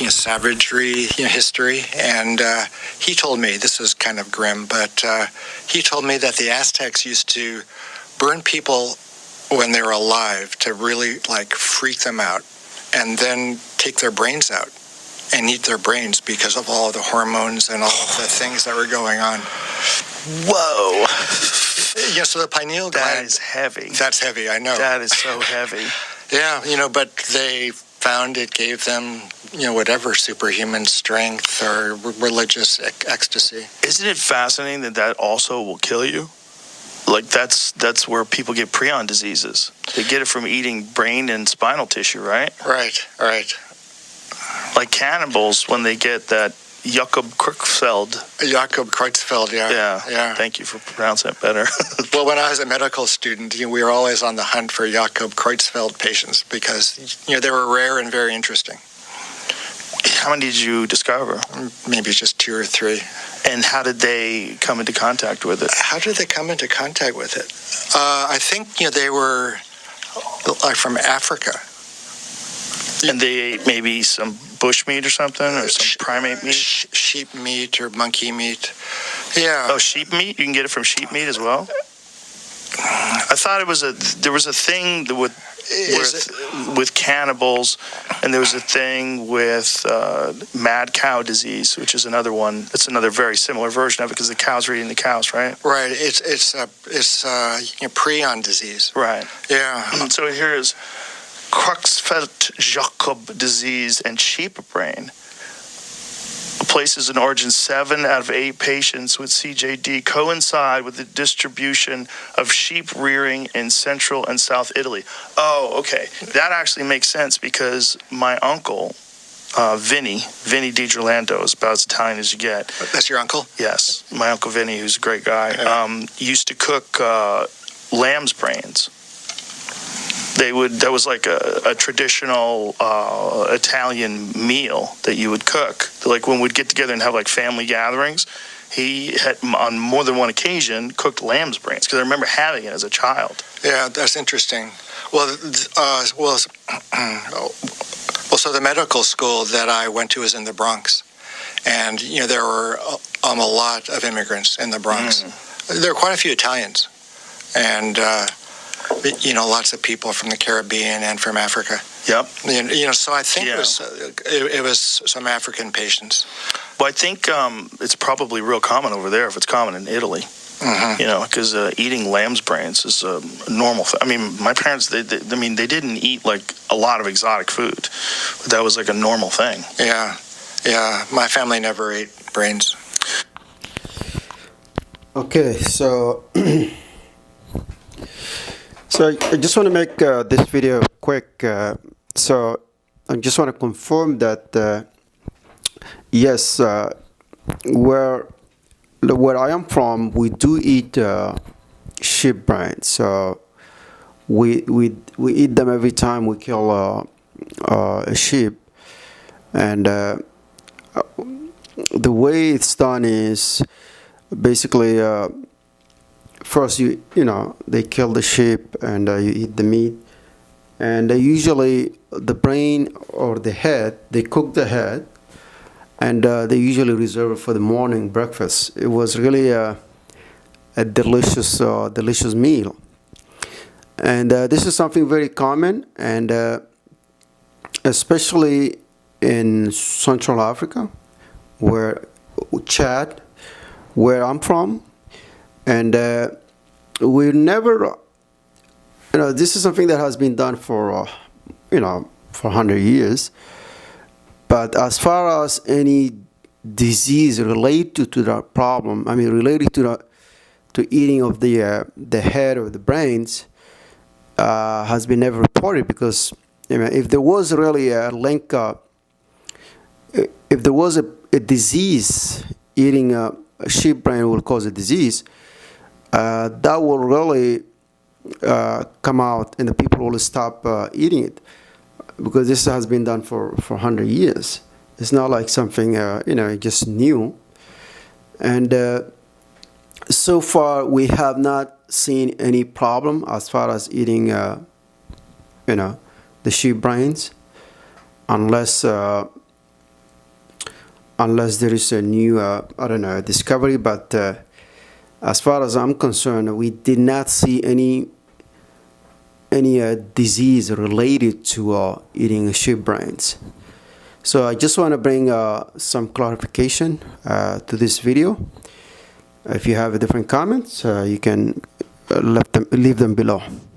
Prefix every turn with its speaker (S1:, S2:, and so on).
S1: savagery history, and he told me, this is kind of grim, but he told me that the Aztecs used to burn people when they were alive to really freak them out, and then take their brains out and eat their brains because of all of the hormones and all of the things that were going on.
S2: Whoa.
S1: So the pineal gland...
S2: That is heavy.
S1: That's heavy, I know.
S2: That is so heavy.
S1: Yeah, but they found it gave them, whatever superhuman strength or religious ecstasy.
S2: Isn't it fascinating that also will kill you? That's where people get prion diseases. They get it from eating brain and spinal tissue, right?
S1: Right.
S2: Like cannibals, when they get that Jakob Creutzfeldt,
S1: yeah.
S2: Thank you for pronouncing it better.
S1: Well, when I was a medical student, we were always on the hunt for Jakob Creutzfeldt patients because, they were rare and very interesting.
S2: How many did you discover?
S1: Maybe just 2 or 3.
S2: And how did they come into contact with it?
S1: How did they come into contact with it? I think, they were from Africa.
S2: And they ate maybe some bush meat or something, or some primate meat?
S1: Sheep meat or monkey meat. Yeah.
S2: Oh, sheep meat? You can get it from sheep meat as well? I thought there was a thing with cannibals, and there was a thing with mad cow disease, which is another one. It's another very similar version of it because the cows are eating the cows, right?
S1: Right. It's prion disease.
S2: Right.
S1: Yeah.
S2: So here is Creutzfeldt-Jakob disease and sheep brain. Places in origin 7 out of 8 patients with CJD coincide with the distribution of sheep rearing in central and south Italy. Oh, okay. That actually makes sense because my uncle, Vinny DiGirlando, is about as Italian as you get.
S1: That's your uncle?
S2: Yes. My uncle Vinny, who's a great guy, used to cook lamb's brains. That was like a traditional Italian meal that you would cook. Like when we'd get together and have family gatherings, he had on more than one occasion cooked lamb's brains because I remember having it as a child.
S1: Yeah, that's interesting. Well, so the medical school that I went to was in the Bronx, and there were a lot of immigrants in the Bronx. There were quite a few Italians, and lots of people from the Caribbean and from Africa.
S2: Yep.
S1: So I think it was some African patients.
S2: Well, I think it's probably real common over there if it's common in Italy. Mm-hmm. Because eating lamb's brains is a normal thing. I mean, my parents, they didn't eat a lot of exotic food, but that was a normal thing.
S1: Yeah. My family never ate brains.
S3: Okay, so I just want to make this video quick. So I just want to confirm that yes, where I am from, we do eat sheep brains. So we eat them every time we kill a sheep, and the way it's done is basically. First, they kill the sheep and you eat the meat. And usually the brain or the head, they cook the head, and they usually reserve it for the morning breakfast. It was really a delicious meal. And this is something very common, and especially in Central Africa, Chad, where I'm from. And we never, this is something that has been done for 100 years. But as far as any disease related to that problem, related to eating of the head or the brains, has been never reported because if there was really a link, if there was a disease, eating a sheep brain will cause a disease. That will really come out, and the people will stop eating it because this has been done for 100 years. It's not like something just new. And so far, we have not seen any problem as far as eating, the sheep brains, unless unless there is a new, I don't know, discovery. But as far as I'm concerned, we did not see any disease related to eating sheep brains. So I just want to bring some clarification to this video. If you have different comments, you can leave them below.